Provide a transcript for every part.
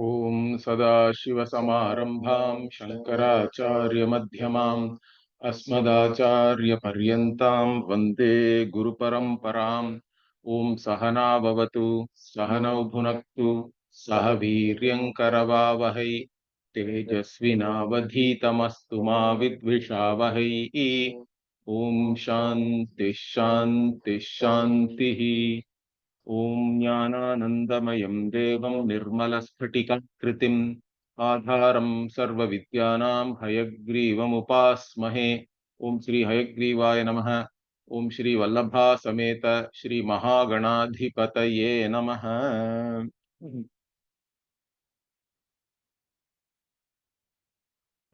ॐ सदाशिवसमारम्भां शङ्कराचार्यमध्यमाम् अस्मदाचार्यपर्यन्तां वन्दे गुरुपरम्पराम्। ॐ सहना भवतु, सहनौ भुनक्तु, सह वीर्यङ्करवावहै, तेजस्विनावधीतमस्तु मा विद्विषावहै। ॐ शान्तिः शान्तिः शान्तिः। ॐ ज्ञानानन्दमयं देवं निर्मलस्फटिकाकृतिम् आधारं सर्वविद्यानां हयग्रीवमुपास्महे। ॐ श्री हयग्रीवाय नमः। ॐ श्री वल्लभा समेत श्री महागणाधिपतये नमः।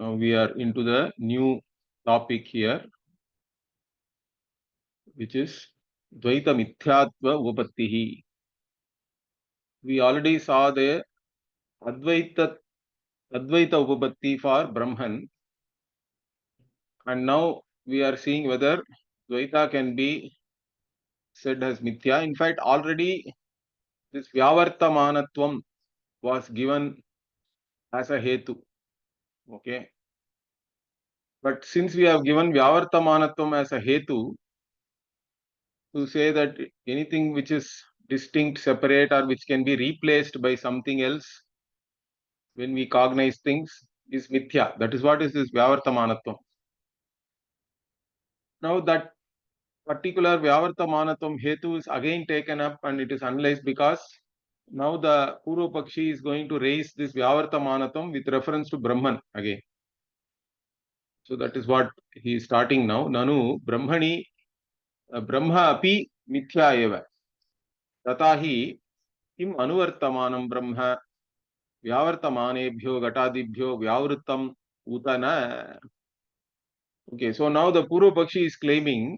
Now we are into the new topic here, which is dvaitaamithyatva-upapattih. We already saw the Advaita Upapattih for Brahman, and now we are seeing whether Dvaita can be said as Mithya. In fact, already this Vyavartamanatvam was given as a Hetu. Okay. But since we have given Vyavartamanatvam as a Hetu, to say that anything which is distinct, separate, or which can be replaced by something else when we cognize things is Mithya. That is what is this Vyavartamanatvam. Now that particular Vyavartamanatvam Hetu is again taken up and it is analyzed, because now the Purva Pakshi is going to raise this Vyavartamanatvam with reference to Brahman again. So that is what he is starting now. Nanu Brahmani Brahma api mithya eva. Tatahi kim anuvartamanam Brahma Vyavartamanebhyo Gatadibhyo Vyavrittam Utana. Okay, so now the Purva Pakshi is claiming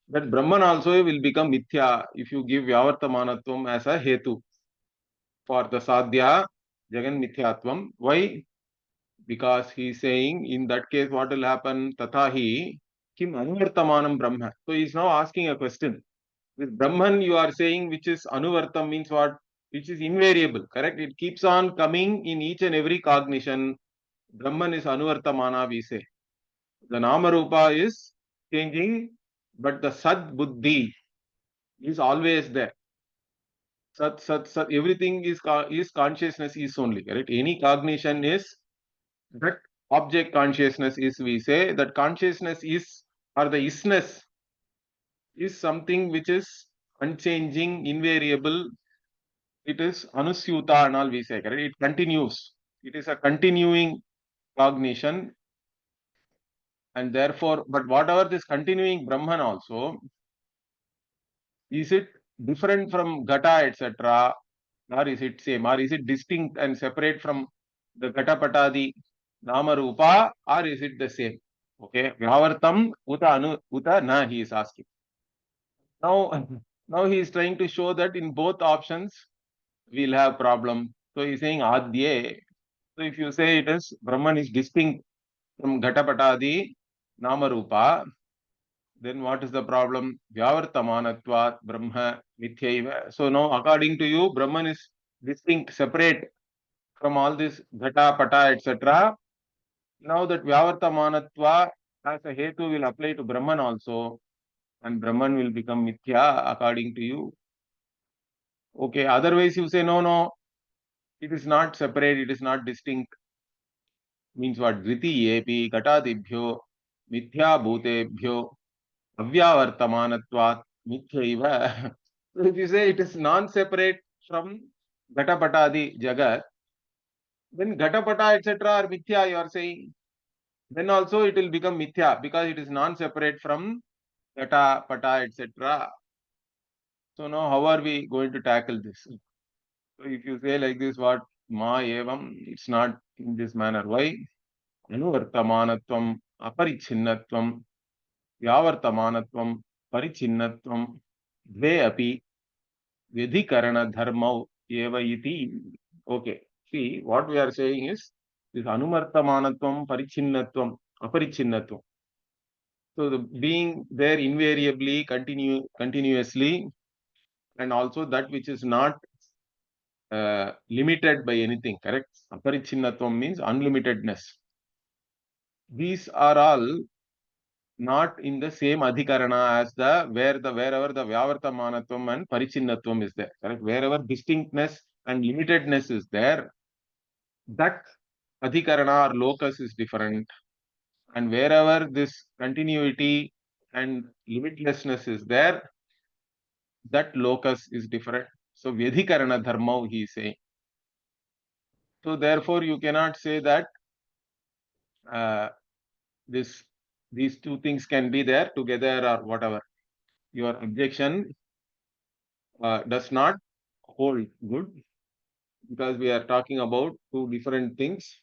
that Brahman also will become Mithya if you give Vyavartamanatvam as a Hetu for the Sadhya Jagan Mithyatvam. Why? Because he is saying in that case what will happen? Tatahi kim anuvartamanam Brahma. So he is now asking a question. With Brahman you are saying which is anuvartam means what? Which is invariable, correct? It keeps on coming in each and every cognition. Brahman is anuvartamana, we say. The Namarupa is changing, but the Sad Buddhi is always there. Sat, everything is consciousness is only, correct? Any cognition is that object consciousness is, we say, that consciousness is, or the isness is something which is unchanging, invariable. It is anusyuta and all we say, correct? It continues. It is a continuing cognition, and therefore, but whatever this continuing Brahman also, is it different from Gata, etc., or is it same, or is it distinct and separate from the Gata Patadi Nama Rupa, or is it the same? Okay, Vyavartam uta na, he is asking. Now, now he is trying to show that in both options we'll have problem. So he is saying Adye. So if you say it is Brahman is distinct from Gata Patadi Nama Rupa, then what is the problem? Vyavartamanatvat Brahma Mithyaiva. So now according to you, Brahman is distinct, separate from all this Ghata, Pata, etc. Now that Vyavartamanatva as a Hetu will apply to Brahman also, and Brahman will become Mithya according to you. Okay, otherwise you say no, it is not separate, it is not distinct. Means what? Dviti epi Gatadibhyo Mithya Bhutebhyo Avyavartamanatvat Mithyaiva. So if you say it is non-separate from Gatapatadi Jagat, then Gatapata etc. are Mithya, you are saying. Then also it will become Mithya because it is non-separate from Gata, Pata, etc. So now how are we going to tackle this? So if you say like this, what? Ma evam, it's not in this manner. Why? Anuvartamanatvam, Aparichinnatvam, Vyavartamanatvam, Parichinnatvam, Dve api, Vidhikarana dharmau eva iti. Okay. See, what we are saying is this Anumartamanatvam, Parichinnatvam, Aparichinnatvam. So the being there invariably, continuously, and also that which is not limited by anything, correct? Aparichinnatvam means unlimitedness. These are all not in the same adhikarana as wherever the Vyavartamanatvam and Parichinnatvam is there, correct? Wherever distinctness and limitedness is there, that adhikarana or locus is different. And wherever this continuity and limitlessness is there, that locus is different. So Vyadhikarana dharma, he is saying. So therefore, you cannot say that uh, these two things can be there together or whatever. Your objection does not hold good, because we are talking about two different things.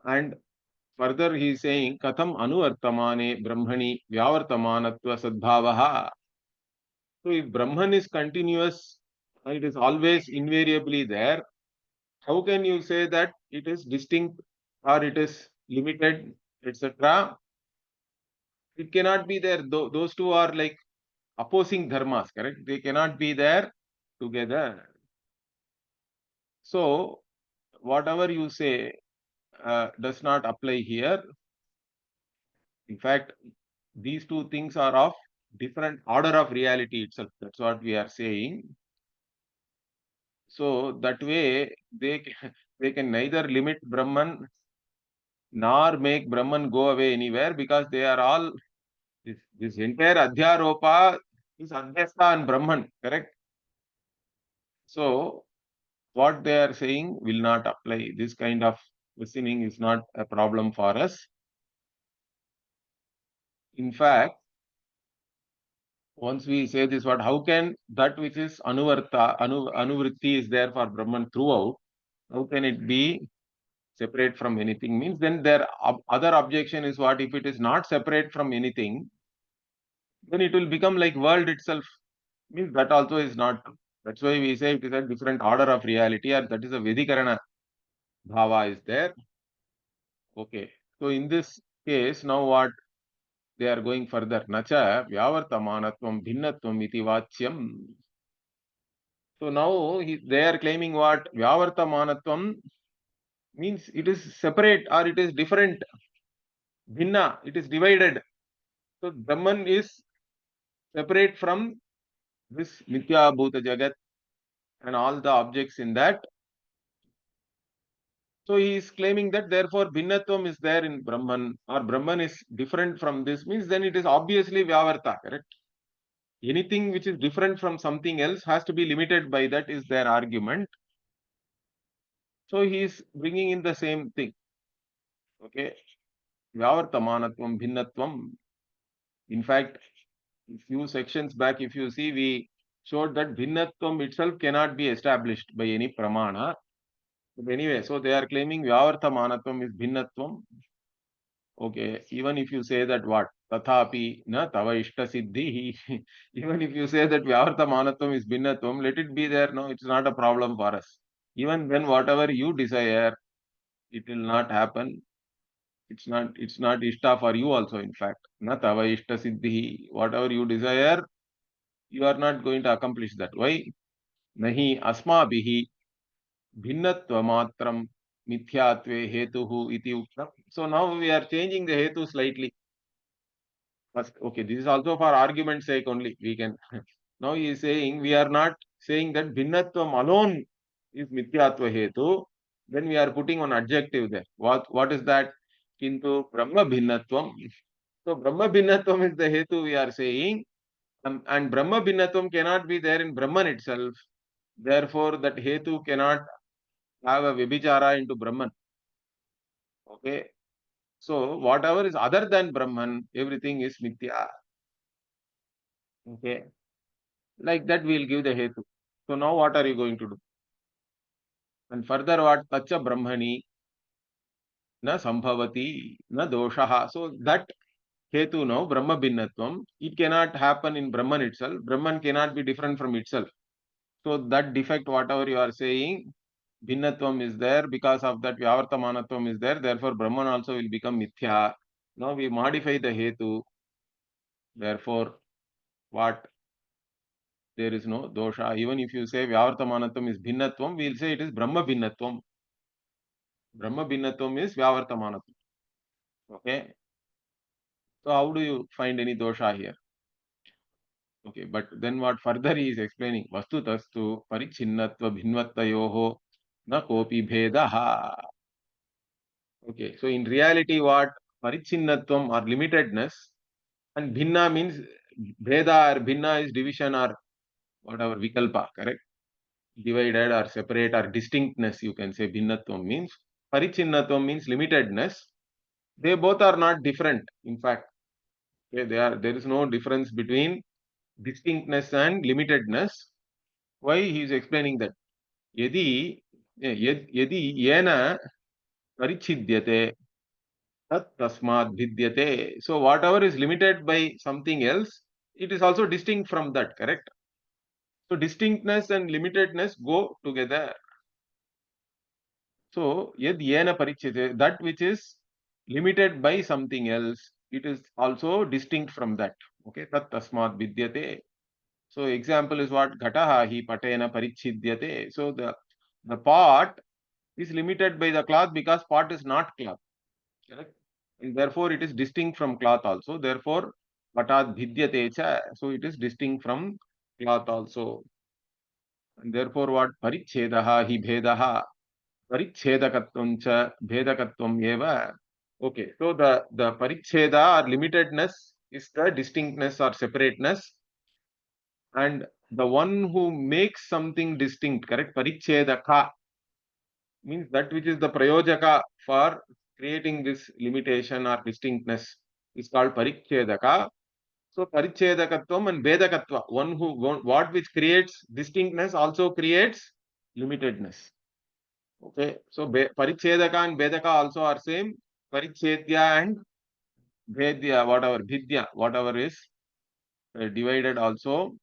And further he is saying, Katham anuvartamane brahmani vyavartamanatva sadbhavaha. So if Brahman is continuous, it is always invariably there, how can you say that it is distinct or it is limited, etc.? It cannot be there. Those two are like opposing dharmas, correct? They cannot be there together. So whatever you say does not apply here. In fact, these two things are of different order of reality itself. That's what we are saying. So that way they can neither limit Brahman nor make Brahman go away anywhere, because they are all, this entire Adhyaropa is Adhyastha and Brahman, correct? So what they are saying will not apply. This kind of listening is not a problem for us. In fact, once we say this word, how can that which is anuvritti is there for Brahman throughout, how can it be separate from anything? Means then their other objection is what? If it is not separate from anything, then it will become like world itself. Means that also is not true. That's why we say it is a different order of reality, or that is a Vedikarana bhava is there. Okay. So in this case, now what they are going further? Nacha vyavartamanatvam bhinnatvam iti vachyam. So now they are claiming what? Vyavartamanatvam means it is separate or it is different. Bhinna, it is divided. So Brahman is separate from this Mithya Bhuta Jagat and all the objects in that. So he is claiming that therefore Bhinnatvam is there in Brahman, or Brahman is different from this, means then it is obviously Vyavarta, correct? Anything which is different from something else has to be limited by that, is their argument. So he is bringing in the same thing. Okay. Vyavartamanatvam, Bhinnatvam. In fact, a few sections back, if you see, we showed that Bhinnatvam itself cannot be established by any pramana. But anyway, so they are claiming Vyavartamanatvam is Bhinnatvam. Okay, even if you say that what? Tathapi na tava ishta siddhi. Even if you say that Vyavartamanatvam is Bhinnatvam, let it be there. No, it's not a problem for us. Even when whatever you desire, it will not happen. It's not ishta for you also, in fact. Na tava ishta siddhi. Whatever you desire, you are not going to accomplish that. Why? Nahi asmabihi bhinnatva matram mithyatve hetuhu iti uktam. So now we are changing the hetu slightly. First, okay, this is also for argument's sake only. We can. Now he is saying we are not saying that bhinnatvam alone is mithyatva hetu. Then we are putting an adjective there. What is that? Kintu Brahma bhinnatvam. So Brahma bhinnatvam is the hetu we are saying. And Brahma bhinnatvam cannot be there in Brahman itself. Therefore, that hetu cannot have a vibhichara into Brahman. Okay. So whatever is other than Brahman, everything is mithya. Okay. Like that we will give the hetu. So now what are you going to do? And further what? Tacha Brahmani na sambhavati na doshaha. So that hetu now, Brahma bhinnatvam, it cannot happen in Brahman itself. Brahman cannot be different from itself. So that defect, whatever you are saying, bhinnatvam is there, because of that Vyavartamanatvam is there. Therefore Brahman also will become mithya. Now we modify the hetu. Therefore what? there is no dosha. Even if you say Vyavartamanatam is Bhinnatvam, we'll say it is Brahma Bhinnatvam. Brahma Bhinnatvam is Vyavartamanatam. Okay. So how do you find any dosha here? Okay, but then what further he is explaining? Vastu tastu parichinnatva bhinvattayoho na kopi bhedaha. Okay, so in reality what? Parichinnatvam or limitedness, and bhinna means bheda or bhinna is division or whatever vikalpa, correct? Divided or separate or distinctness, you can say bhinnatvam means. Parichinnatvam means limitedness. They both are not different, in fact. Okay, there is no difference between distinctness and limitedness. Why he is explaining that? Yadi yena parichidyate tat tasmad vidyate. So whatever is limited by something else, it is also distinct from that, correct? So distinctness and limitedness go together. So yad yena parichidyate, that which is limited by something else, it is also distinct from that. Okay, tat tasmad vidyate. So example is what? Ghataha hi patena parichidyate. So the pot is limited by the cloth because pot is not cloth. Correct? And therefore it is distinct from cloth also. Therefore, patat bhidyate cha. So it is distinct from cloth also. And therefore what? Parichedaha hi bhedaha. Parichedakatvam cha bhedakatvam eva. Okay. So the paricheda or limitedness is the distinctness or separateness. And the one who makes something distinct, correct? Parichedaka means that which is the prayojaka for creating this limitation or distinctness is called parichedaka. So parichedakatvam and bedakatva, one who what which creates distinctness also creates limitedness. Okay, so parichedaka and bedaka also are same. Parichedya and bhedya, whatever bhidya, whatever is divided also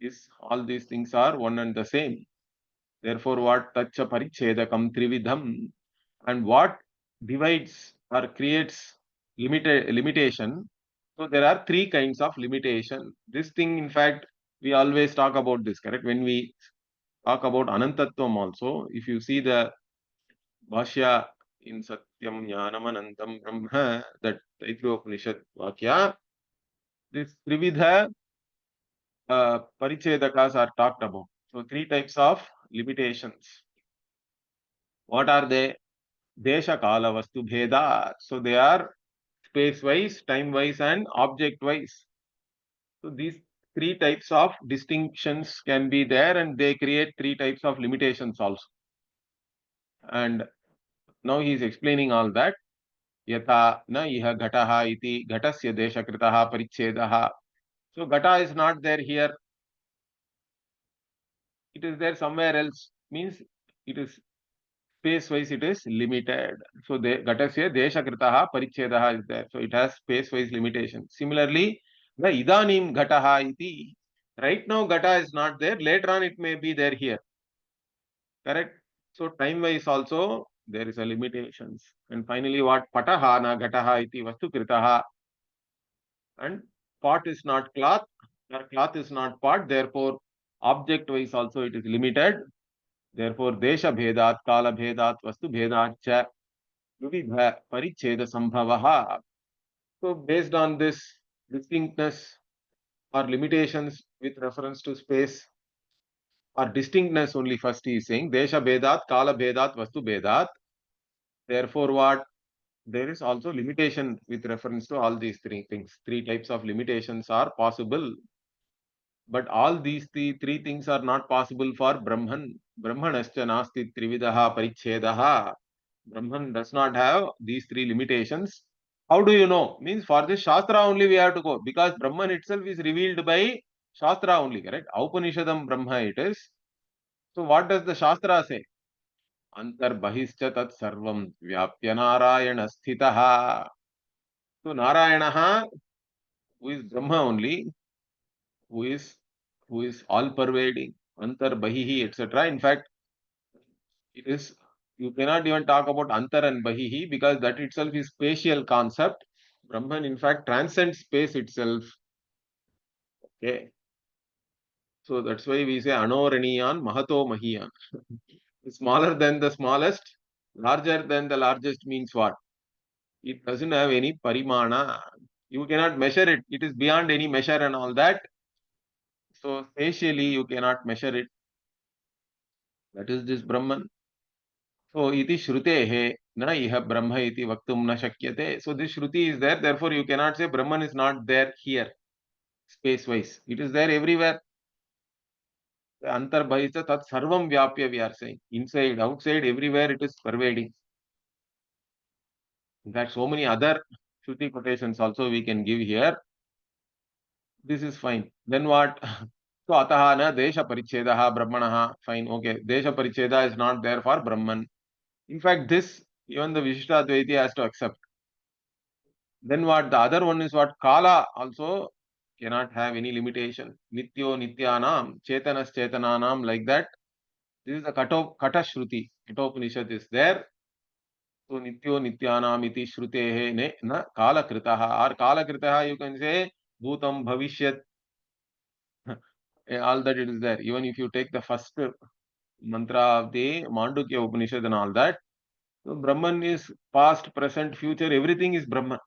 is, all these things are one and the same. Therefore, what? Tacha parichedakam trividham. And what divides or creates limitation? So there are three kinds of limitation. This thing, in fact, we always talk about this, correct? When we talk about anantatvam also, if you see the Bhashya in Satyam Jnanam Anantam Brahma, that Taittiriyopanishad Vakya, this Trividha Parichedakas are talked about. So three types of limitations. What are they? Desha Kala Vastu Bheda. So they are space-wise, time-wise and object-wise. So these three types of distinctions can be there, and they create three types of limitations also. And now he is explaining all that. Yatha na iha ghataha iti ghatasya deshakritaha parichedaha. So ghata is not there here. It is there somewhere else. Means it is space-wise, it is limited. So ghatasya deshakritaha parichedaha is there. So it has space-wise limitation. Similarly, the idanim ghataha iti. Right now ghata is not there. Later on it may be there here. Correct? So time-wise also there is a limitations. And finally what? Pataha na ghataha iti vastu kritaha. And pot is not cloth, or cloth is not pot. Therefore, object-wise also it is limited. Therefore, desha bhedat, kala bhedat, vastu bhedat cha vividha paricheda sambhavaha. So based on this distinctness or limitations with reference to space or distinctness only, first he is saying desha bhedat, kala bhedat, vastu bhedat. Therefore what? There is also limitation with reference to all these three things. Three types of limitations are possible. But all these three things are not possible for Brahman. Brahmanascha nasti trividaha parichedaha. Brahman does not have these three limitations. How do you know? Means for this Shastra only we have to go, because Brahman itself is revealed by Shastra only, correct? Upanishadam Brahma it is. So what does the Shastra say? Antar bahischa tat sarvam vyapya narayana sthitaha. So Narayanaha, who is Brahma only, who is all pervading, antar bahihi, etc. In fact, it is, you cannot even talk about antar and bahihi, because that itself is spatial concept. Brahman in fact transcends space itself. Okay. So that's why we say anoraniyan mahato mahiyan. Smaller than the smallest, larger than the largest means what? It doesn't have any parimana. You cannot measure it. It is beyond any measure and all that. So spatially you cannot measure it. That is this Brahman. So iti shrutehe na iha brahma iti vaktum na shakyate. So this shruti is there. Therefore you cannot say Brahman is not there here, space wise. It is there everywhere. Antarbahita tat sarvam vyapya, we are saying. Inside, outside, everywhere it is pervading. In fact, so many other Shruti quotations also we can give here. This is fine. Then what? So ataha na desha parichedaha brahmanaha. Fine. Okay. Desha paricheda is not there for Brahman. In fact, this even the Vishishtadvaiti has to accept. Then what? The other one is what? Kala also cannot have any limitation. Nityo nityanam, chetanas chetananam, like that. This is the Kata Shruti. Katopanishad is there. So nityo nityanam iti shrutehe ne na kala kritaha. Or kala kritaha you can say bhutam bhavishyat. All that it is there. Even if you take the first mantra of the Mandukya Upanishad and all that, so Brahman is past, present, future, everything is Brahman,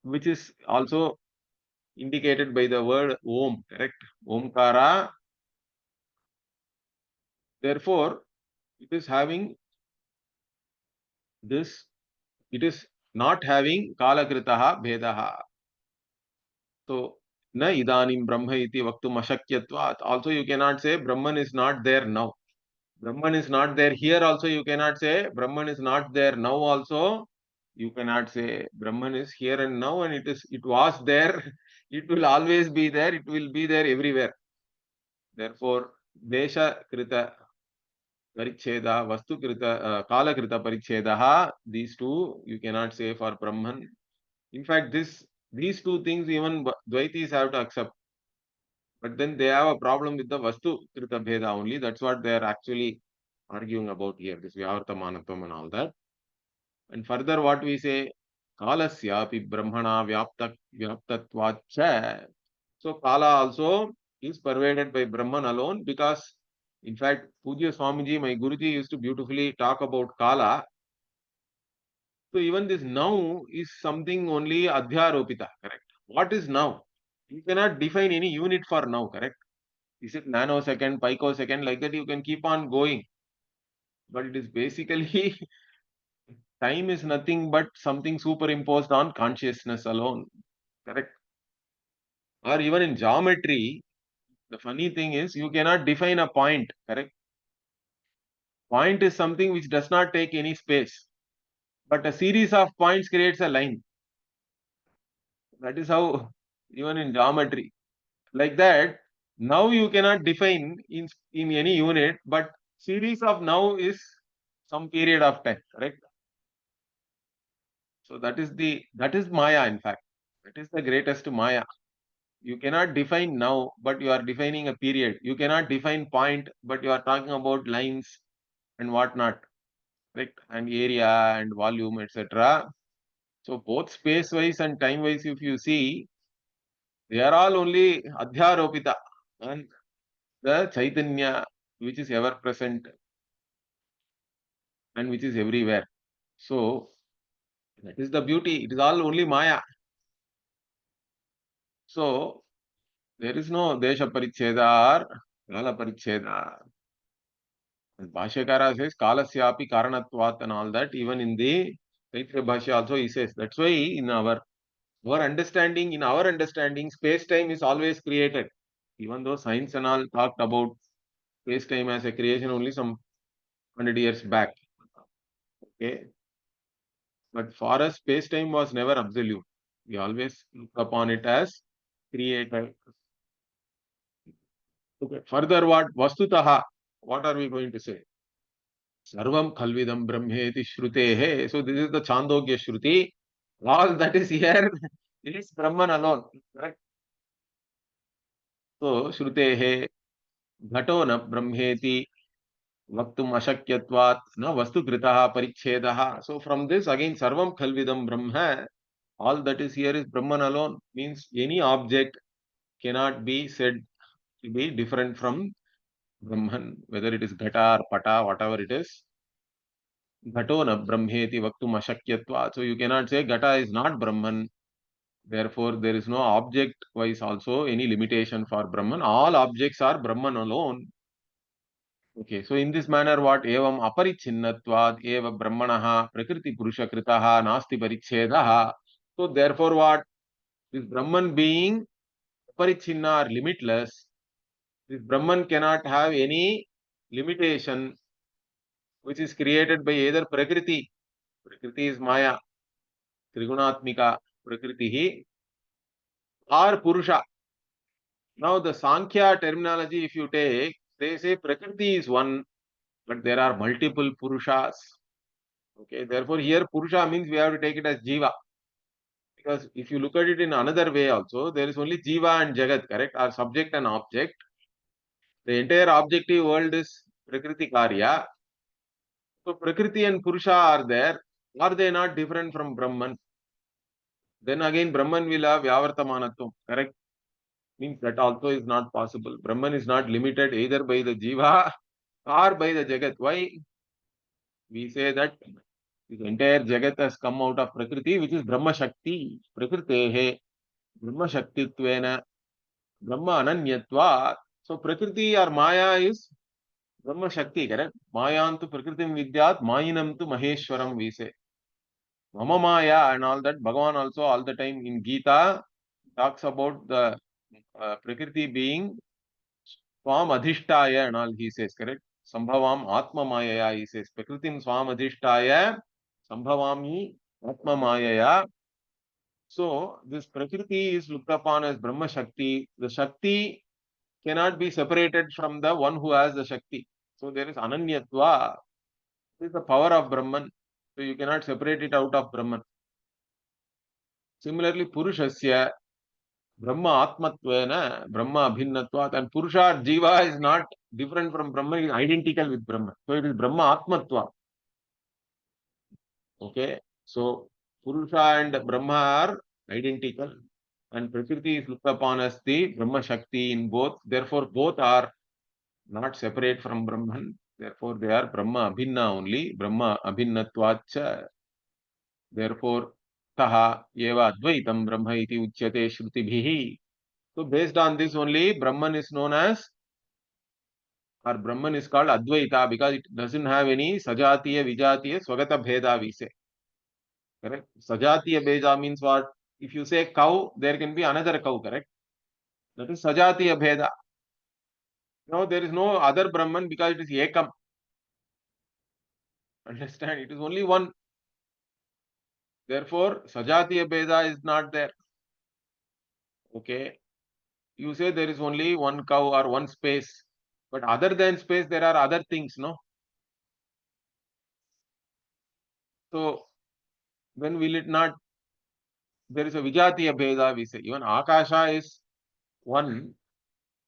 which is also indicated by the word Om, correct? Omkara. Therefore, it is having this, it is not having Kalakritaha Bhedaha. So, na idanim Brahma iti vaktum ashakyatvat. Also, you cannot say Brahman is not there now. Brahman is not there here also, you cannot say. Brahman is not there now also, you cannot say. Brahman is here and now, and it was there, it will always be there, it will be there everywhere. Therefore, Desha Krita Paricheda, Vastu Krita, Kala Krita Parichedaha, these two you cannot say for Brahman. In fact, these two things even Dvaitis have to accept. But then they have a problem with the Vastu Krita Bheda only. That's what they are actually arguing about here, this Vyavarta Manatvam and all that. And further, what we say, Kalasyapi Brahmana Vyaptatvacha. So, Kala also is pervaded by Brahman alone because, in fact, Pujya Swamiji, my Guruji, used to beautifully talk about Kala. So, even this now is something only Adhyaropita, correct? What is now? You cannot define any unit for now, correct? Is it nanosecond, picosecond, like that? You can keep on going. But it is basically time is nothing but something superimposed on consciousness alone, correct? Or even in geometry, the funny thing is you cannot define a point, correct? Point is something which does not take any space, but a series of points creates a line. That is how even in geometry, like that, now you cannot define in any unit, but series of now is some period of time, correct? So that is Maya, in fact. That is the greatest Maya. You cannot define now, but you are defining a period. You cannot define point, but you are talking about lines and whatnot, right? And area and volume, etc. So both space-wise and time-wise, if you see, they are all only Adhyaropita and the Chaitanya, which is ever present and which is everywhere. So that is the beauty. It is all only Maya. So there is no Desha Paricheda or Kala Paricheda. And Bhashyakara says Kalasyapi Karanatvat and all that. Even in the Taittiriya Bhashya also he says. That's why in our understanding, space-time is always created. Even though science and all talked about space-time as a creation only some 100 years back. Okay. But for us, space-time was never absolute. We always look upon it as created. Okay. Further, what Vastutaha? What are we going to say? Sarvam Khalvidam Brahmeti Shrutehe. So this is the Chandogya Shruti. All that is here is Brahman alone. Correct? So Shrutehe Ghato na Brahmeti Vaktum Ashakyatvat na Vastu Kritaha Parichedaha. So from this again Sarvam Khalvidam Brahma. All that is here is Brahman alone. Means any object cannot be said to be different from Brahman, whether it is Ghata or Pata, whatever it is. Ghato na Brahmeti vaktum ashakyatva. So you cannot say Ghata is not Brahman. Therefore, there is no object-wise also any limitation for Brahman. All objects are Brahman alone. Okay, so in this manner, what evam aparichinnatvad eva brahmanaha prakriti purusha kritaha nasti parichedaha. So therefore, what this Brahman being aparichinna or limitless, this Brahman cannot have any limitation which is created by either prakriti. Prakriti is Maya, Trigunatmika Prakriti, or Purusha. Now the Sankhya terminology, if you take, they say Prakriti is one, but there are multiple Purushas. Okay, therefore here Purusha means we have to take it as Jiva. Because if you look at it in another way also, there is only Jiva and Jagat, correct? Or subject and object. The entire objective world is Prakriti Karya. So Prakriti and Purusha are there. Are they not different from Brahman? Then again Brahman will have Vyavartamanatvam, correct? Means that also is not possible. Brahman is not limited either by the Jiva or by the Jagat. Why? We say that this entire Jagat has come out of Prakriti, which is Brahma Shakti. Prakritehe Brahma Shaktitvena Brahma Ananyatva. So Prakriti or Maya is Brahma Shakti, correct? Mayantu Prakritim Vidyat, Mayinam tu Maheshwaram, we say. Mama Maya and all that. Bhagavan also all the time in Gita talks about the Prakriti being Swam Adhishtaya and all he says, correct? Sambhavam Atma Mayaya, he says. Prakritim Swam Adhishtaya, Sambhavami Atma Mayaya. So, this Prakriti is looked upon as Brahma Shakti. The Shakti cannot be separated from the one who has the Shakti. So, there is Ananyatva. This is the power of Brahman. So, you cannot separate it out of Brahman. Similarly, Purushasya, Brahma Atmatvena, Brahma Abhinnatvat, and Purusha Jiva is not different from Brahman, it is identical with Brahman. So, it is Brahma Atmatva. Okay. So, Purusha and Brahma are identical. And Prakriti is looked upon as the Brahma Shakti in both. Therefore, both are not separate from Brahman. Therefore, they are Brahma Abhinna only. Brahma Abhinnatvacha. Therefore, Taha Eva Advaitam Brahma iti Uchyate Shrutibhihi. So, based on this only, Brahman is known as, or Brahman is called Advaita because it doesn't have any Sajatiya, Vijatiya, Swagata Bheda, we say. Correct? Sajatiya Bheda means what? If you say cow, there can be another cow, correct? That is Sajatiya Bheda. Now there is no other Brahman because it is Ekam. Understand? It is only one. Therefore, Sajatiya Bheda is not there. Okay. You say there is only one cow or one space. But other than space, there are other things, no? So, when will it not? There is a Vijatiya Bheda, we say. Even Akasha is one.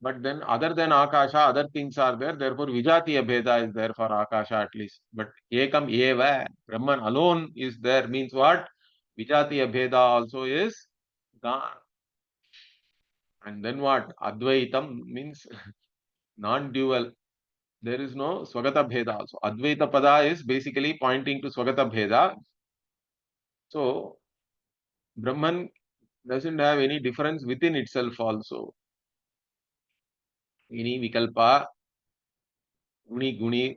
But then other than Akasha, other things are there. Therefore, Vijatiya Bheda is there for Akasha at least. But Ekam Eva, Brahman alone is there. Means what? Vijatiya Bheda also is gone. And then what? Advaitam means non-dual. There is no Swagata Bheda also. Advaita Pada is basically pointing to Swagata Bheda. So, Brahman doesn't have any difference within itself also. Any Vikalpa, Guni Guni,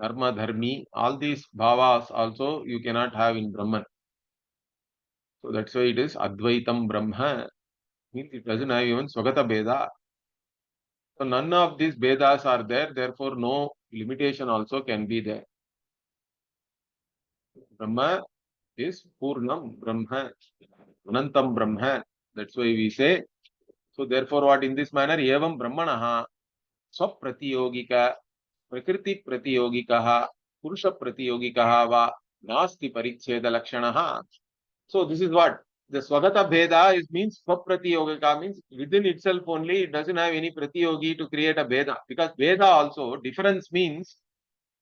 Dharma Dharmi, all these bhavas also you cannot have in Brahman. So that's why it is Advaitam Brahma. Means it doesn't have even Swagata Bheda. So none of these Vedas are there, therefore no limitation also can be there. Brahma is Purnam Brahma, Anantam Brahma. That's why we say. So therefore what in this manner, Evam Brahmanaha, Swapratiyogika, Prakriti Pratiyogikaha, Purusha Pratiyogikaha va, Nasti Paricheda Lakshanaha. So this is what? The Swagata Bheda is means Swapratiyogika means within itself only, it doesn't have any Pratiyogi to create a Bheda. Because Bheda also, difference means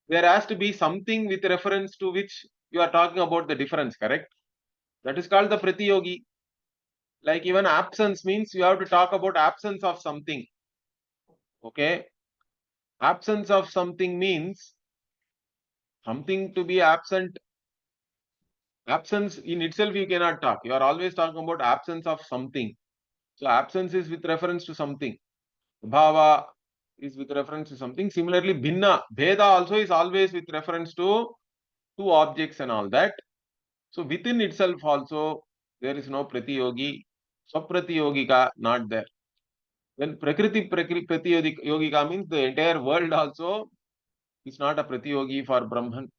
there has to be something with reference to which you are talking about the difference, correct? That is called the Pratiyogi. Like even absence means you have to talk about absence of something. Okay. Absence of something means something to be absent. Absence in itself you cannot talk. You are always talking about absence of something. So absence is with reference to something. Bhava is with reference to something. Similarly, bhinna, bheda also is always with reference to two objects and all that. So within itself also there is no pratiyogi. Swapratiyogika not there. Then prakriti pratiyogika means the entire world also is not a pratiyogi for Brahman.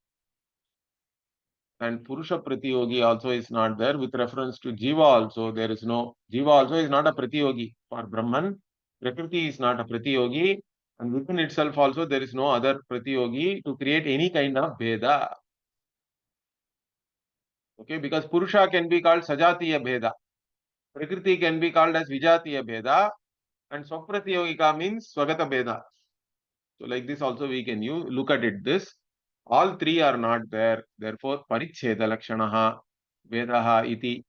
And Purusha Pratiyogi also is not there. With reference to Jiva also, there is no, Jiva also is not a Pratiyogi for Brahman. Prakriti is not a Pratiyogi. And within itself also, there is no other Pratiyogi to create any kind of Bheda. Okay, because Purusha can be called Sajatiya Bheda. Prakriti can be called as Vijatiya Bheda. And Swapratiyogika means Swagata Bheda. So like this also we can look at it this. All three are not there. Therefore, Parichheda Lakshanaha Vedaha iti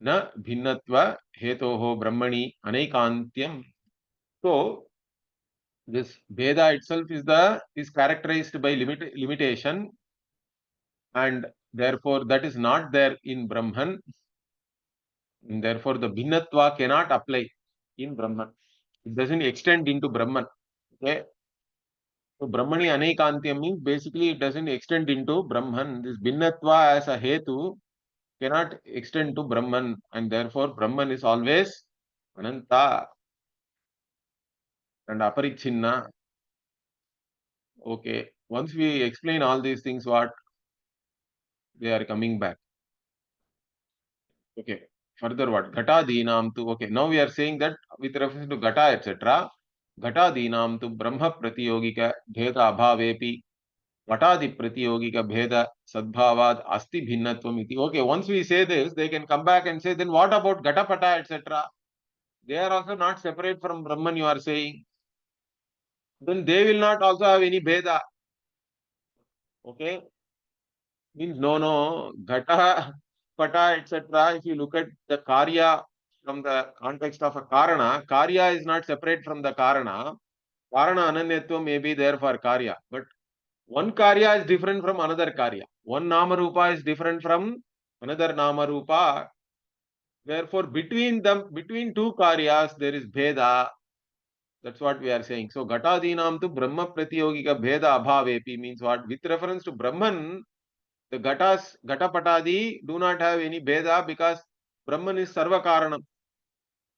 न भिन्नत्व हेतोः ब्रह्मणि अनैकान्त्यम. So this Veda itself is characterized by limitation, and therefore that is not there in Brahman, and therefore the Bhinnatva cannot apply in Brahman. It doesn't extend into Brahman. Okay. So Brahmani Anaikantyam means basically it doesn't extend into Brahman. This Bhinnatva as a Hetu cannot extend to Brahman, and therefore Brahman is always Ananta and Aparichinna. Okay. Once we explain all these things, what they are coming back. Okay. Further what? Ghata dinam tu. Okay. Now we are saying that with reference to Ghata, etc. Ghata dinam tu Brahma pratiyogika bheda abhavepi Vatadi pratiyogika bheda sadbhavad asti bhinnatvam iti. Okay. Once we say this, they can come back and say, then what about Ghatapata, etc.? They are also not separate from Brahman, you are saying. Then they will not also have any bheda. Okay. Means no, Ghata, Pata, etc. If you look at the Karya from the context of a Karana, Karya is not separate from the Karana. Karana Ananyatva may be there for Karya, but one Karya is different from another Karya. One Namarupa is different from another Namarupa. Therefore, between them, between two Karyas, there is Bheda. That's what we are saying. So, Ghatadinam to Brahma Pratiyogika Bheda Abhavepi means what? With reference to Brahman, the Ghatapatadi do not have any Bheda because Brahman is Sarva Karanam.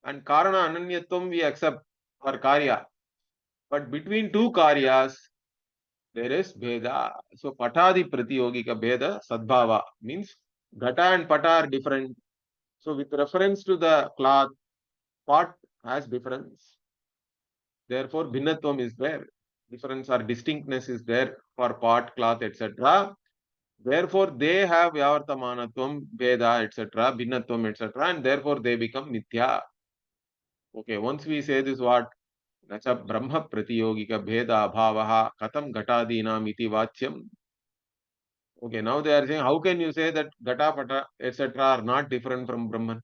And Karana Ananyatvam we accept for Karya. But between two Karyas, there is Bheda. So Patadi Pratiyogika Bheda Sadbhava means Ghata and Pata are different. So with reference to the cloth, pot has difference. Therefore, Bhinnatvam is there. Difference or distinctness is there for pot, cloth, etc. Therefore, they have Vyavartamanatvam, Veda, etc., Bhinnatvam, etc., and therefore they become Mithya. Okay, once we say this, what? Nacha Brahma Pratiyogika Bheda Bhavaha Katam Ghatadinam iti Vachyam. Okay, now they are saying, how can you say that Ghata, Pata, etc. are not different from Brahman?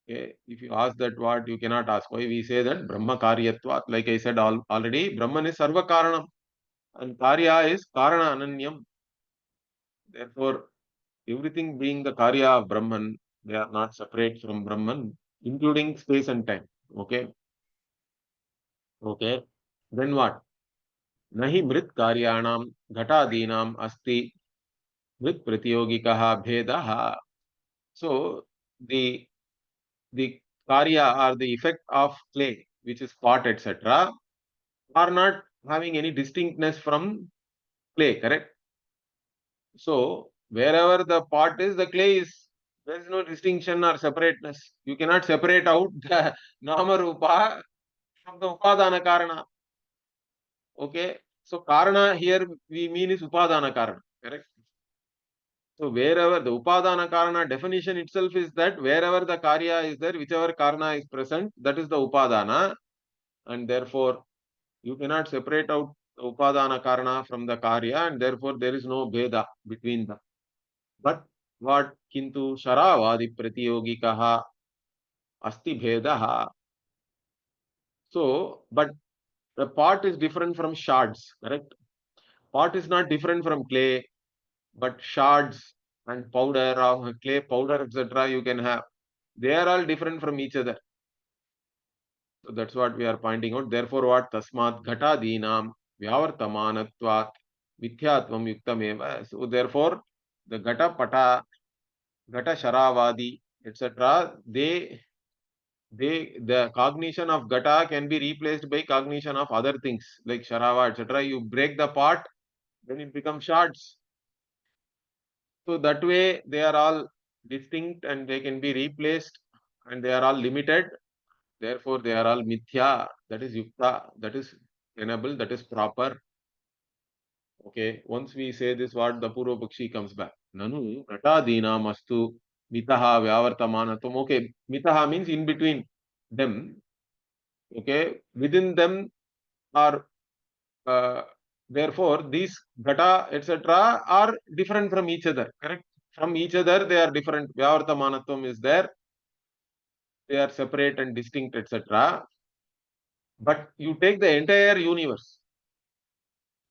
Okay, if you ask that what, you cannot ask. Why we say that Brahma Karyatva, like I said already, Brahman is Sarva Karanam and Karya is Karana Ananyam. Therefore, everything being the Karya of Brahman, they are not separate from Brahman, including space and time. Okay. Okay. Then what? Nahi mrit karyanam ghatadinam asti mrit pratiyogikaha bhedaha. So the karya or the effect of clay, which is pot, etc., are not having any distinctness from clay, correct? So wherever the pot is, the clay is, there is no distinction or separateness. You cannot separate out the Nama Rupa from the Upadana Karana. Okay. So Karana here we mean is Upadana Karana. Correct. So wherever the Upadana Karana definition itself is that wherever the Karya is there, whichever Karana is present, that is the Upadana. And therefore you cannot separate out the Upadana Karana from the Karya, and therefore there is no Veda between them. But what Kintu Sharavadi Pratiyogikaha Asti Bhedaha. So, but the pot is different from shards, correct? Pot is not different from clay, but shards and powder or clay powder, etc. you can have. They are all different from each other. So that's what we are pointing out. Therefore, what tasmat ghatadinam vyavartamanatvat mithyatvam yuktameva. So therefore, the gata pata, gata sharavadi, etc. The cognition of gata can be replaced by cognition of other things like sharava, etc. You break the pot, then it becomes shards. So that way they are all distinct and they can be replaced and they are all limited. Therefore, they are all mithya, that is yukta, that is tenable, that is proper. Okay, once we say this, what the Purva Pakshi comes back. Nanu Ratadina mastu mitaha vyavartamanatum. Okay, mitaha means in between them. Okay, within them are, uh, therefore, these ghata, etc., are different from each other, correct? From each other, they are different. Vyavartamanatum is there, they are separate and distinct, etc. But you take the entire universe.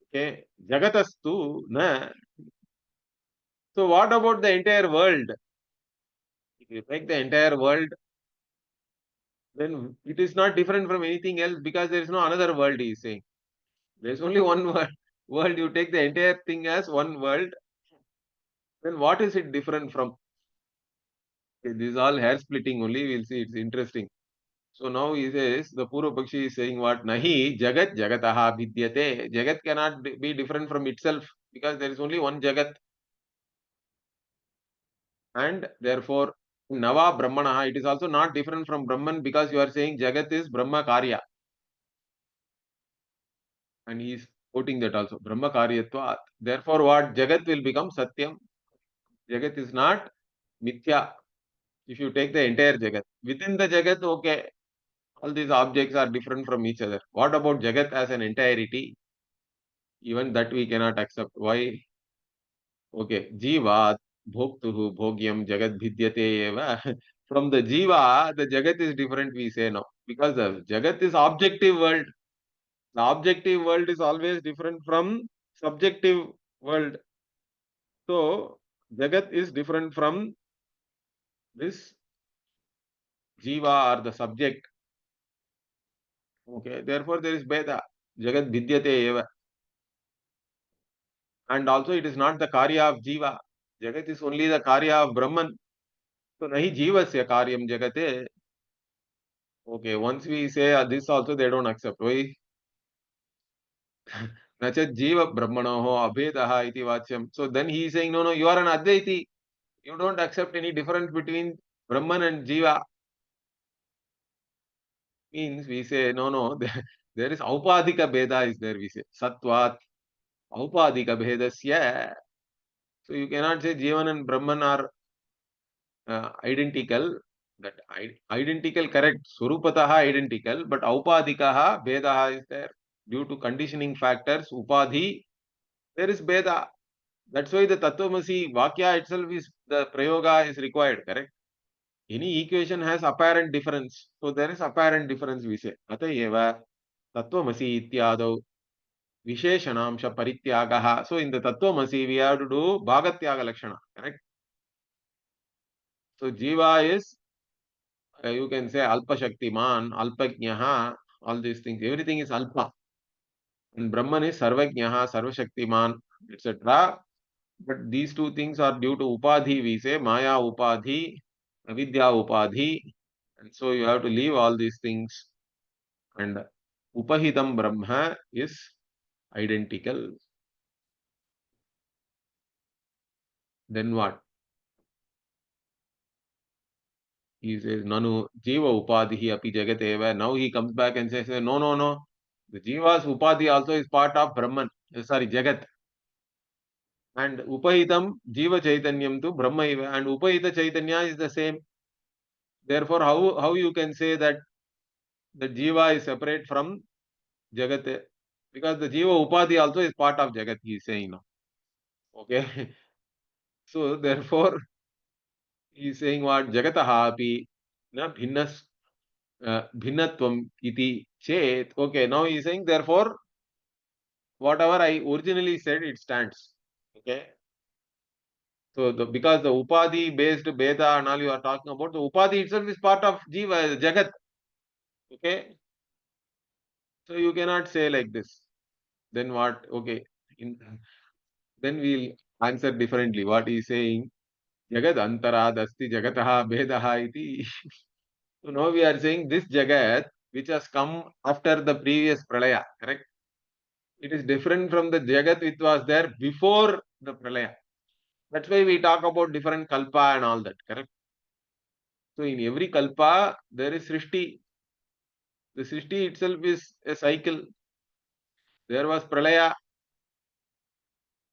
Okay, Jagatastu na. So what about the entire world? If you take the entire world, then it is not different from anything else because there is no another world, he is saying. There is only one world. You take the entire thing as one world, then what is it different from? Okay, this is all hair splitting only. We'll see. It's interesting. So now he says, the Purva Pakshi is saying what? Nahi Jagat Jagataha Vidyate. Jagat cannot be different from itself because there is only one Jagat. And therefore, Nava Brahmanaha, it is also not different from Brahman because you are saying Jagat is Brahma Karya. And he is quoting that also. Brahma Karyatvat. Therefore, what? Jagat will become Satyam. Jagat is not Mithya. If you take the entire Jagat. Within the Jagat, okay, all these objects are different from each other. What about Jagat as an entirety? Even that we cannot accept. Why? Okay, Jiva Bhoktuhu Bhogyam Jagat Bhidyate eva. From the Jiva, the Jagat is different, we say now. Because the Jagat is objective world. The objective world is always different from subjective world. So, Jagat is different from this Jiva or the subject. Okay, therefore there is Beda. Jagat Bhidyate eva. And also it is not the Karya of Jiva. Jagat is only the Karya of Brahman. So, nahi Jivasya Karyam Jagate. Okay, once we say this also, they don't accept. Why? Nachat Jiva Brahmanoho Abhedaha iti Vachyam. So then he is saying, no, no, you are an Advaiti. You don't accept any difference between Brahman and Jiva. Means we say, no, no, there is Aupadhika Bheda is there, we say. Satvat Aupadhika Bhedasya. So you cannot say Jivan and Brahman are identical. That identical, correct. Surupataha identical, but Aupadhikaha Bhedaha is there. Due to conditioning factors, Upadhi, there is Bheda. That's why the Tattvamasi Vakya itself is, the Prayoga is required, correct? Any equation has apparent difference. So there is apparent difference, we say. Atayeva Tattvamasi ityadau Visheshanamsha Parityagaha. So in the Tattvamasi, we have to do Bhagatyaga Lakshana, correct? So Jiva is, you can say Alpa Shaktiman, Alpajnaha, all these things. Everything is Alpa. And Brahman is Sarvajnaha, Sarvashaktiman, etc. But these two things are due to Upadhi, we say Maya Upadhi, Avidya Upadhi. And so you have to leave all these things. And Upahitam Brahma is identical. Then what? He says, Nanu Jiva Upadhi api Jagateva. Now he comes back and says, no, no, no. The Jiva's Upadhi also is part of Brahman. Sorry, Jagat. And Upahitam Jiva Chaitanyam to Brahma. And Upahita Chaitanya is the same. Therefore, how you can say that the Jiva is separate from Jagat? Because the Jiva Upadhi also is part of Jagat, he is saying now. Okay. So, therefore, he is saying what? Jagataha api na bhinnas. bhinnatvam iti chet. Okay, now he is saying, therefore, whatever I originally said, it stands. Okay. So, because the upadhi based Veda and all you are talking about, the upadhi itself is part of Jiva, Jagat. Okay. So, you cannot say like this. Then what? Okay. Then we'll answer differently. What he is saying, Jagat antarad asti jagataha Vedaha iti. So, now we are saying this Jagat, which has come after the previous Pralaya, correct? It is different from the Jagat which was there before the Pralaya. That's why we talk about different Kalpa and all that, correct? So, in every Kalpa, there is Srishti. The Srishti itself is a cycle. There was Pralaya.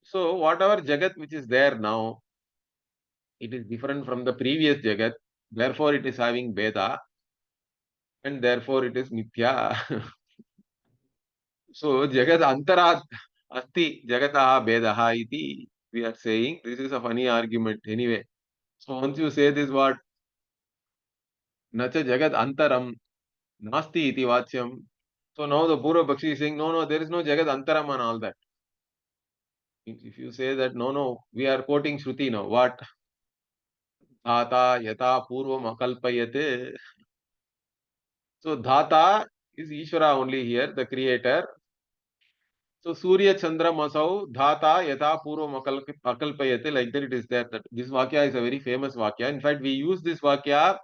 So, whatever Jagat which is there now, it is different from the previous Jagat. Therefore, it is having Veda and therefore it is Mithya. So, Jagat Antarat Asti Jagataha Vedaha iti. We are saying this is a funny argument anyway. So, once you say this word, Nacha Jagat Antaram Nasti iti Vachyam. So, now the Purva Pakshi is saying, no, there is no Jagat Antaram and all that. If you say that, no, we are quoting Shruti now. What? Dhata Yata Purvam Akalpayate. So, Dhata is Ishvara only here, the creator. So Surya Chandra Masau Dhata Yata Purvam Akalpayate, like that it is there. That this Vakya is a very famous Vakya. In fact, we use this Vakya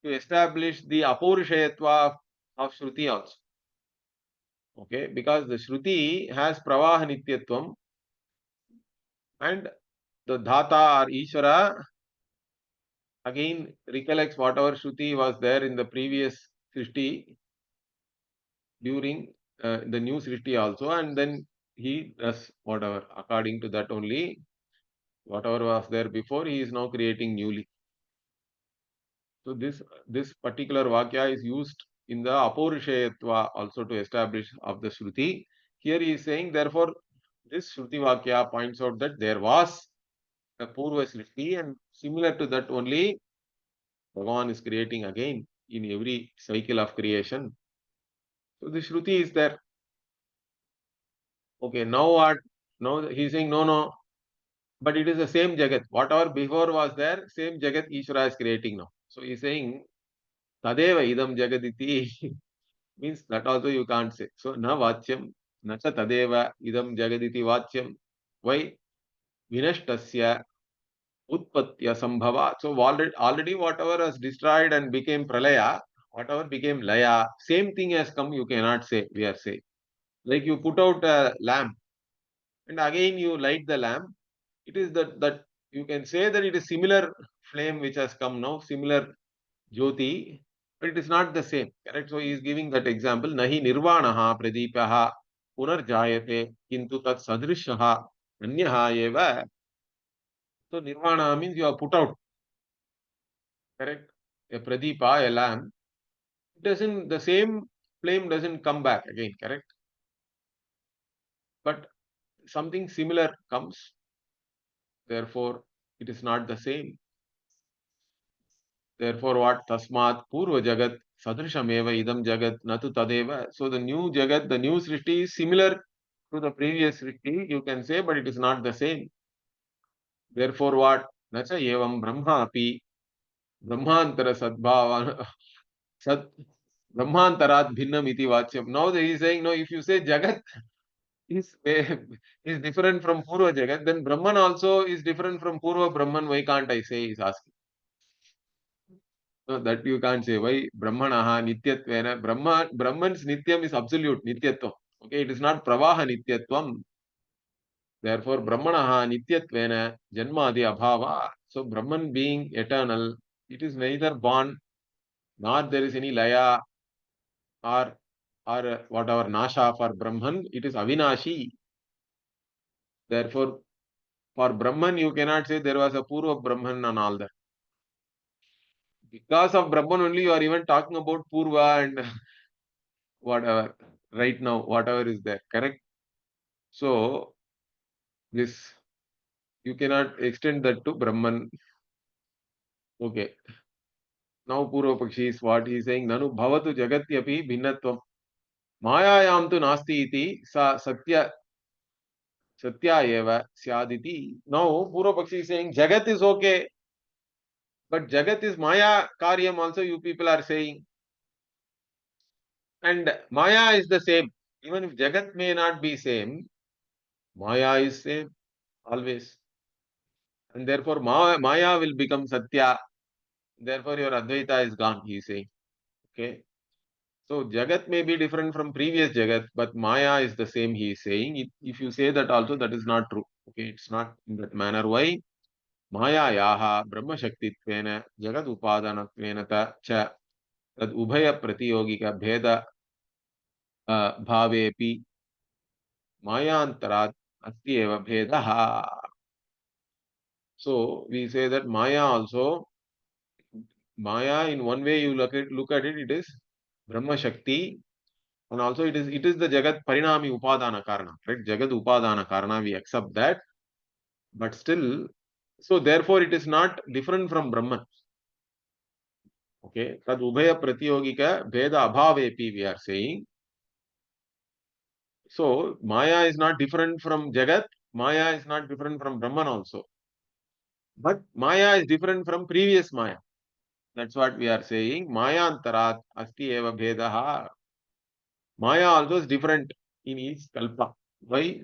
to establish the Apaurushayatva of Shruti also. Okay, because the Shruti has Pravaha Nityatvam and the Dhata or Ishvara again recollects whatever Shruti was there in the previous Srishti during the new Srishti also, and then he does whatever according to that only. Whatever was there before, he is now creating newly. So this particular Vakya is used in the Apaurushayatva also to establish of the Shruti. Here he is saying, therefore, this Shruti Vakya points out that there was a Purva Srishti, and similar to that only, Bhagavan is creating again in every cycle of creation. So the Shruti is there. Okay, now what? Now he is saying, no, but it is the same Jagat. Whatever before was there, same Jagat Ishvara is creating now. So he is saying, Tadeva idam jagaditi means that also you can't say. So na vachyam, na cha tadeva idam jagaditi vachyam. Why? Vinashtasya utpatya sambhava. So already whatever has destroyed and became pralaya, whatever became laya, same thing has come, you cannot say, we are saying. Like you put out a lamp and again you light the lamp. It is that you can say that it is similar flame which has come now, similar Jyoti, but it is not the same. Correct? So he is giving that example. Nahi nirvanaha pradipyaha punarjayate kintu tat sadrishaha anyaha eva. So nirvana means you have put out. Correct? A pradipa, a lamp, the same flame doesn't come back again. Correct? But something similar comes. Therefore, it is not the same. Therefore, what? Tasmat purva jagat sadrishameva idam jagat natu tadeva. So the new jagat, the new srishti is similar to the previous srishti, you can say, but it is not the same. Therefore, what? Nacha evam brahma api brahmantara sadbhava sad brahmantarat bhinnam iti vachyam. Now he is saying, no, if you say jagat is different from purva jagat, then Brahman also is different from purva Brahman. Why can't I say? He is asking. No, that you can't say. Why? Brahmanaha nityatvena. Brahman's nityam is absolute nityatvam. Okay, it is not pravaha nityatvam. Therefore, Brahmanaha nityatvena janmadi abhava. So, Brahman being eternal, it is neither born nor there is any laya or whatever nasha for Brahman. It is avinashi. Therefore, for Brahman, you cannot say there was a Purva Brahman and all that. Because of Brahman only, you are even talking about Purva and whatever, right now, whatever is there, correct? So, this, you cannot extend that to Brahman. Okay. Now Purvapakshi is what he is saying, Nanu bhavatu jagatyapi bhinnatvam. Mayayam tu nasti iti sa satya eva syaditi. Now Purvapakshi is saying Jagat is okay, but Jagat is Maya karyam also you people are saying. And Maya is the same. Even if Jagat may not be same, Maya is same always. And therefore Maya will become Satya. Therefore your Advaita is gone, he is saying. Okay. So Jagat may be different from previous Jagat, but Maya is the same, he is saying. If you say that also, that is not true. Okay, it's not in that manner. Why? Maya yaha Brahma Shaktitvena Jagat Upadanattvena cha tad Ubhaya Pratiyogika Bheda Bhavepi Mayantarat Asti Eva Bhedaha. So we say that Maya also, Maya in one way you look at it, it is Brahma Shakti. And also it is the Jagat Parinami Upadana Karana, right? Jagat Upadana Karana, we accept that. But still, so therefore it is not different from Brahman. Okay. Tad Ubhaya Pratiyogika Veda Abhavepi, we are saying. So Maya is not different from Jagat. Maya is not different from Brahman also. But Maya is different from previous Maya. That's what we are saying. Maya Antarat Asti Eva Bhedaha. Maya also is different in each kalpa. Why?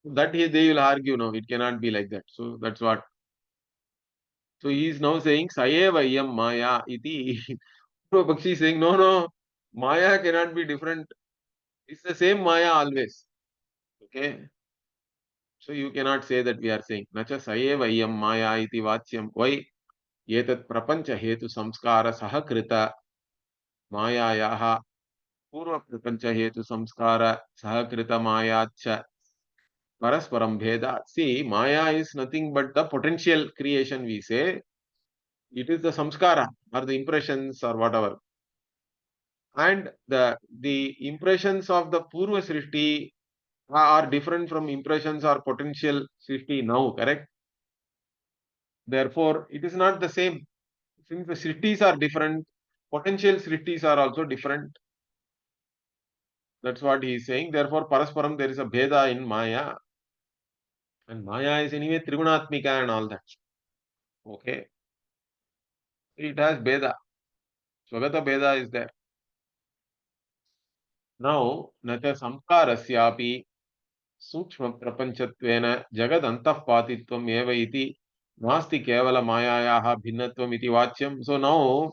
That they will argue, no, it cannot be like that. So that's what. So he is now saying Sayevayam Maya iti. Pakshi is saying, no, Maya cannot be different. It's the same Maya always. Okay. So you cannot say that we are saying Nacha Sayevayam Maya iti Vachyam. Why? Yetat Prapancha Hetu Samskara Sahakrita Mayayaha Purva Prapancha Hetu Samskara Sahakrita Mayacha Parasparam Bheda. See, Maya is nothing but the potential creation, we say. It is the samskara or the impressions or whatever. And the impressions of the Purva Srishti are different from impressions or potential Srishti now, correct? Therefore, it is not the same. Since the Srishtis are different, potential Srishtis are also different. That's what he is saying. Therefore, Parasparam, there is a Bheda in Maya. And Maya is anyway Trigunatmika and all that. Okay. It has Bheda. Swagata Bheda is there. Now, Natya Samkarasyapi सूक्ष्म प्रपंचत्वेन जगद अंतःपातित्वम् एव इति नास्ति केवल मायायाः भिन्नत्वम् इति वाच्यम्. So now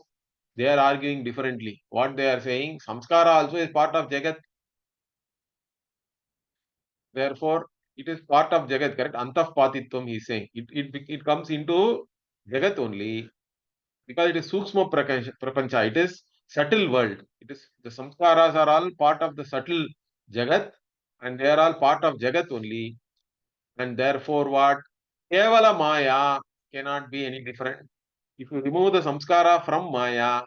they are arguing differently. What they are saying, samskara also is part of jagat. Therefore, it is part of jagat, correct? Antahpatitvam, he is saying. It comes into jagat only because it is sukshma prapancha. It is subtle world. It is the samskaras are all part of the subtle jagat, and they are all part of jagat only. And therefore, what? Kevala Maya cannot be any different. If you remove the samskara from Maya,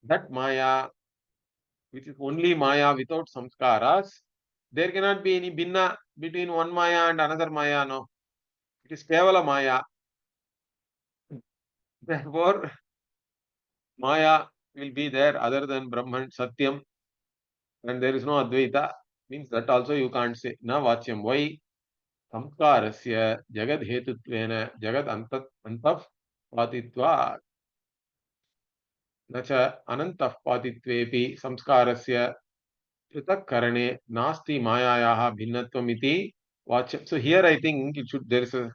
that Maya, which is only Maya without samskaras, there cannot be any binna between one Maya and another Maya, no. It is Kevala Maya. Therefore, Maya will be there other than Brahman, Satyam, and there is no Advaita. Means that also you can't say. Na Vachyam. Why? Samskarasya Jagad Hetutvena Jagad Antaf Patitva न च अनन्तःपातित्वेऽपि संस्कारस्य पृथक्करणे नास्ति मायायाः भिन्नत्वम् इति वाच्यम्. So here I think there is a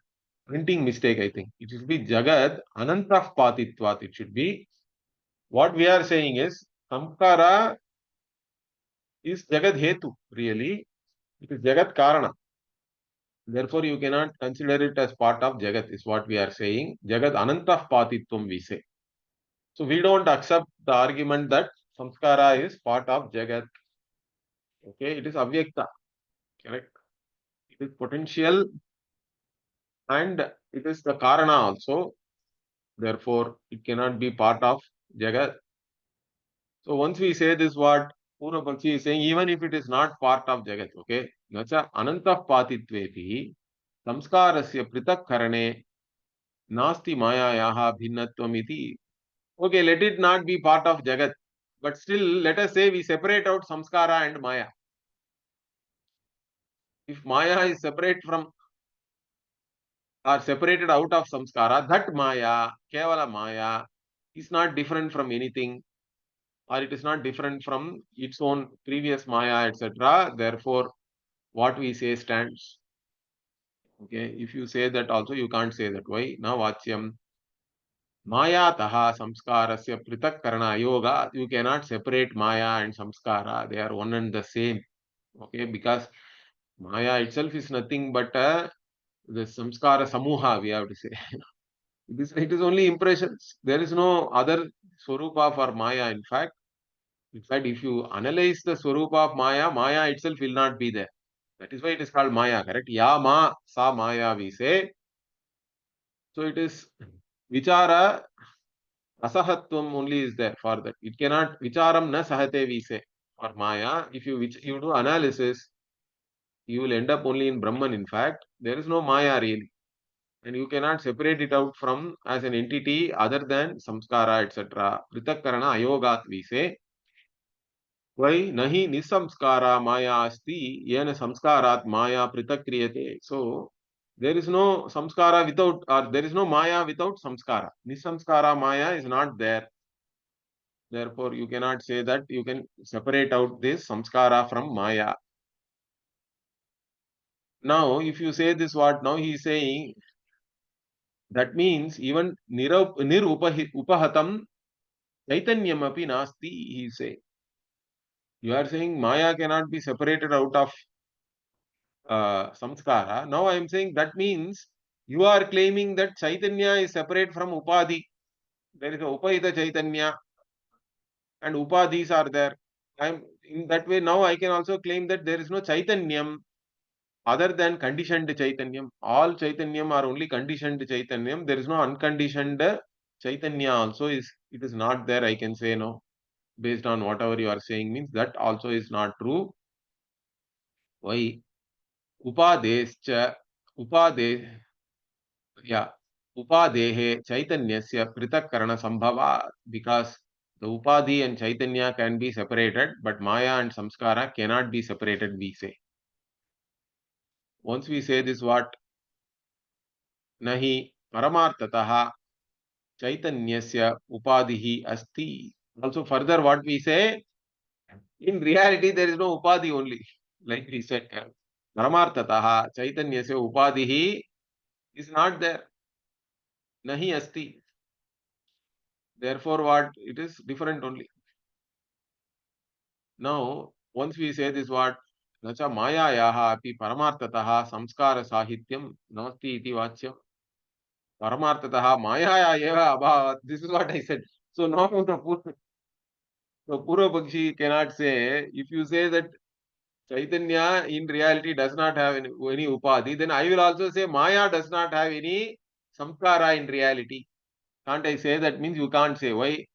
printing mistake. I think it should be Jagad Anantahpatitvat. It should be, what we are saying is Samskara is Jagad Hetu. Really, it is Jagat Karana. Therefore, you cannot consider it as part of Jagat, is what we are saying. Jagad Anantahpatitvam, we say. So we don't accept the argument that samskara is part of Jagat. Okay, it is avyakta, correct? It is potential and it is the karana also. Therefore, it cannot be part of Jagat. So once we say this, what Purvapakshi is saying, even if it is not part of Jagat, okay, nacha anantah patitvepi samskarasya pritak karane nasti mayayaha bhinnatvam iti Okay, let it not be part of Jagat. But still, let us say we separate out samskara and maya. If maya is separate from or separated out of samskara, that maya, kevala maya, is not different from anything, or it is not different from its own previous maya, etc. Therefore, what we say stands. Okay, if you say that also, you can't say that. Why? Now, vachyam. Maya taha samskarasya pritak karana yoga. You cannot separate maya and samskara. They are one and the same. Okay, because maya itself is nothing but the samskara samuha, we have to say. It is only impressions. There is no other swarupa for maya. In fact, if you analyze the swarupa of maya, maya itself will not be there. That is why it is called maya, correct? Ya ma sa maya, we say. So it is vichara asahatvam only is there for that. It cannot vicharam na sahate, we say, for maya. If you do analysis, you will end up only in Brahman. In fact, there is no maya really. And you cannot separate it out from as an entity other than samskara, etc. Pritakkarana ayogat, we say. Why? Nahi nisamskara maya asti yena samskarat maya pritakriyate. So, there is no samskara without, or there is no maya without samskara. Nisamskara maya is not there. Therefore, you cannot say that you can separate out this samskara from maya. Now, if you say this, what now he is saying, that means even upahatam chaitanyam api nasti, he is saying. You are saying maya cannot be separated out of samskara. Now I am saying that means you are claiming that chaitanya is separate from upadhi. There is a upahita chaitanya and upadhis are there. I am in that way. Now I can also claim that there is no chaitanyam other than conditioned chaitanyam. All chaitanyam are only conditioned chaitanyam. There is no unconditioned chaitanya also it is not there. I can say no. Based on whatever you are saying means that also is not true. Why? Upadescha upade yeah upadehe chaitanyasya pritakkarana sambhava, because the upadhi and chaitanya can be separated, but maya and samskara cannot be separated, we say. Once we say this, what? Nahi paramartataha chaitanyasya upadhihi asti. Also further what we say, in reality there is no upadhi only, like we said. Paramartataha chaitanyasya upadhihi is not there. Nahi asti. Therefore what? It is different only. Now, once we say this, what? Nacha mayayaha api paramartataha samskara sahityam nasti iti vachyam. Paramartataha mayaya eva abhavat. This is what I said. So now the Purva Pakshi cannot say, if you say that Chaitanya in reality does not have any upadhi, then I will also say Maya does not have any samskara in reality. Can't I say that? Means you can't say. Why?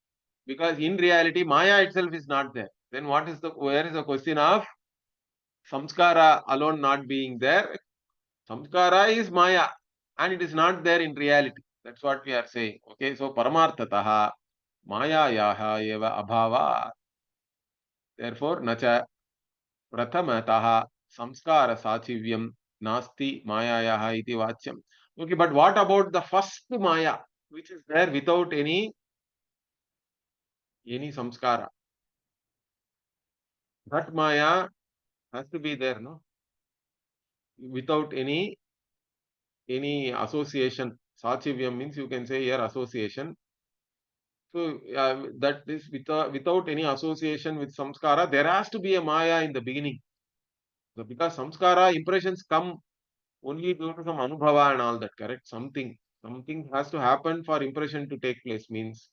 Because in reality Maya itself is not there. Then where is the question of samskara alone not being there? Samskara is Maya and it is not there in reality. That's what we are saying. Okay, so Paramartataha Maya yaha eva abhava. Therefore, nacha Prathamataha samskara sachivyam nasti mayayaha iti vachyam. Okay, but what about the first maya, which is there without any samskara? That maya has to be there, no? Without any association. Sachivyam means you can say here association. So that is without any association with samskara, there has to be a maya in the beginning. So because samskara impressions come only due to some anubhava and all that, correct? Something has to happen for impression to take place, means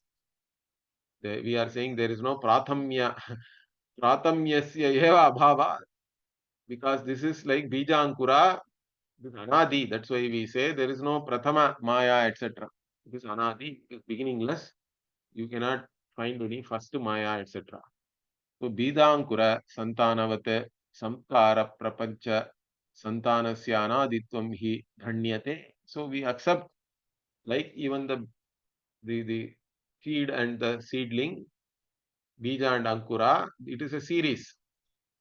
we are saying there is no prathamyasya eva abhava, because this is like bija ankura, this anadi. That's why we say there is no prathama maya, etc. It is anadi, it is beginningless. You cannot find any first maya, etc. So bidankura santanavate samkara prapancha santanasya anaditvam hi dhanyate. So we accept, like even the seed and the seedling, Bija and Ankura. It is a series.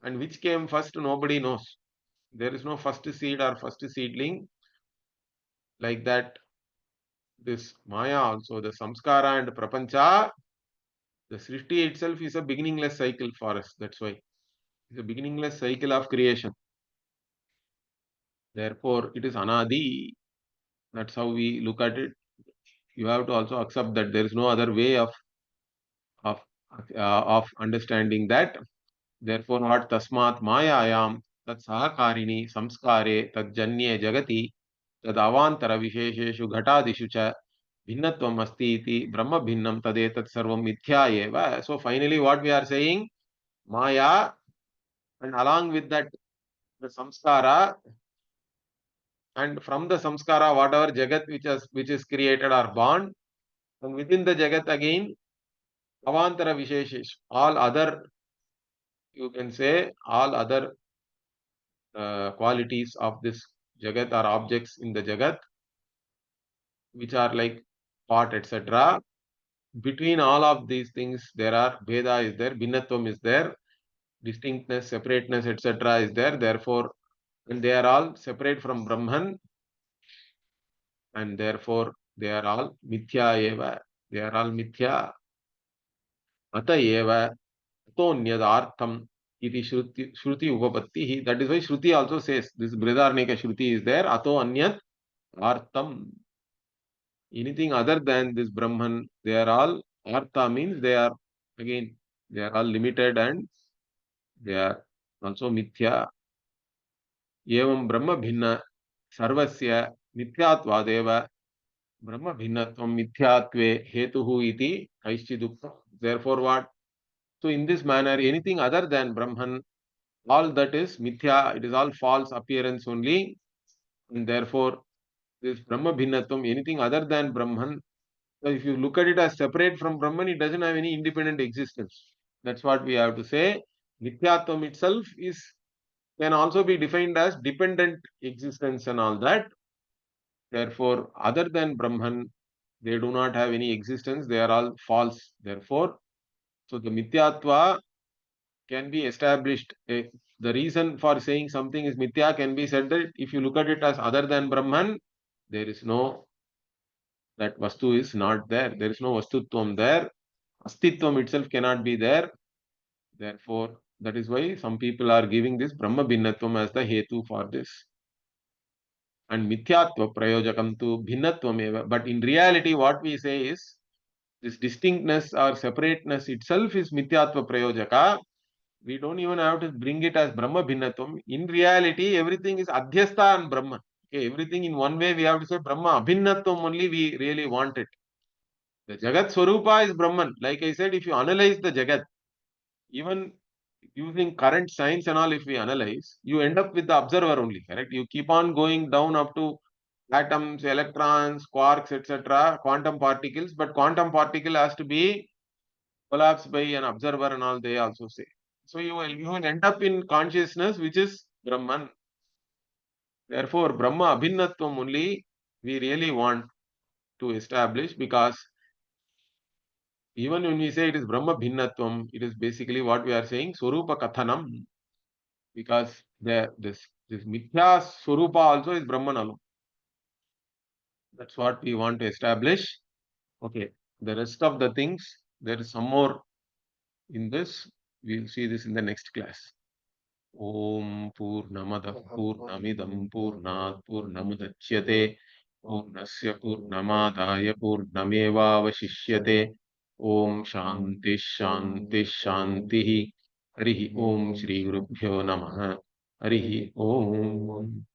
And which came first, nobody knows. There is no first seed or first seedling. Like that, this Maya also, the Samskara and Prapancha, the Srishti itself is a beginningless cycle for us. That's why. It's a beginningless cycle of creation. Therefore, it is Anadi. That's how we look at it. You have to also accept that there is no other way of of understanding that. Therefore, what tasmat mayayam tat sahakarini samskare tad janye jagati tad avantara vishesheshu ghatadishu cha bhinnatvam asti iti brahma bhinnam tadetat sarvam mithya eva. So finally, what we are saying, Maya, and along with that, the samskara, and from the samskara, whatever jagat which is created or born, and within the jagat again, avantara visheshesh, all other, you can say, all other qualities of this jagat or objects in the jagat, which are like pot, etc. Between all of these things, there are Veda is there, Bhinnatvam is there, distinctness, separateness, etc. is there. Therefore, and they are all separate from Brahman, and therefore they are all mithya eva. They are all mithya. Ata eva atonyad iti shruti upapattihi. That is why Shruti also says this Brihadaranyaka Shruti is there. Ato anyat artham. Anything other than this Brahman, they are all artha means they are again they are all limited and they are also mithya. Evam Brahma bhinna sarvasya mithyatvadeva Brahma bhinnatvam mithyatve hetuhu iti kaishchidukta. Therefore, what? So, in this manner, anything other than Brahman, all that is mithya, it is all false appearance only, and therefore, this Brahma bhinnatvam, anything other than Brahman, so if you look at it as separate from Brahman, it doesn't have any independent existence. That's what we have to say. Mithyatvam itself can also be defined as dependent existence and all that. Therefore, other than Brahman, they do not have any existence. They are all false. Therefore, so the Mithyatva can be established. The reason for saying something is Mithya can be said that if you look at it as other than Brahman, there is no, that Vastu is not there. There is no Vastutvam there. Astitvam itself cannot be there. Therefore, that is why some people are giving this Brahma Bhinnatvam as the Hetu for this. And Mithyatva Prayojakam to Bhinnatvam eva. But in reality, what we say is this distinctness or separateness itself is Mithyatva Prayojaka. We don't even have to bring it as Brahma Bhinnatvam. In reality, everything is Adhyastha and Brahma. Okay, everything in one way we have to say Brahma Abhinnatvam only we really want it. The Jagat Swarupa is Brahman. Like I said, if you analyze the Jagat, even using current science and all, if we analyze, you end up with the observer only, correct? You keep on going down up to atoms, electrons, quarks, etc., quantum particles, but quantum particle has to be collapsed by an observer and all, they also say. So you will end up in consciousness, which is Brahman. Therefore, Brahma Abhinnatvam only we really want to establish, because even when we say it is Brahma Bhinnatvam, it is basically what we are saying, Swarupa Kathanam, because this Mithya Swarupa also is Brahman alone. That's what we want to establish. Okay, the rest of the things, there is some more in this. We'll see this in the next class. Om Purnamada Purnamidam Purnat Purnamudachyate Purnasya Purnamadaya Purnameva Vashishyate Om Shanti Shanti Shanti Harihi Om Shri Gurubhyo Namaha Harihi Om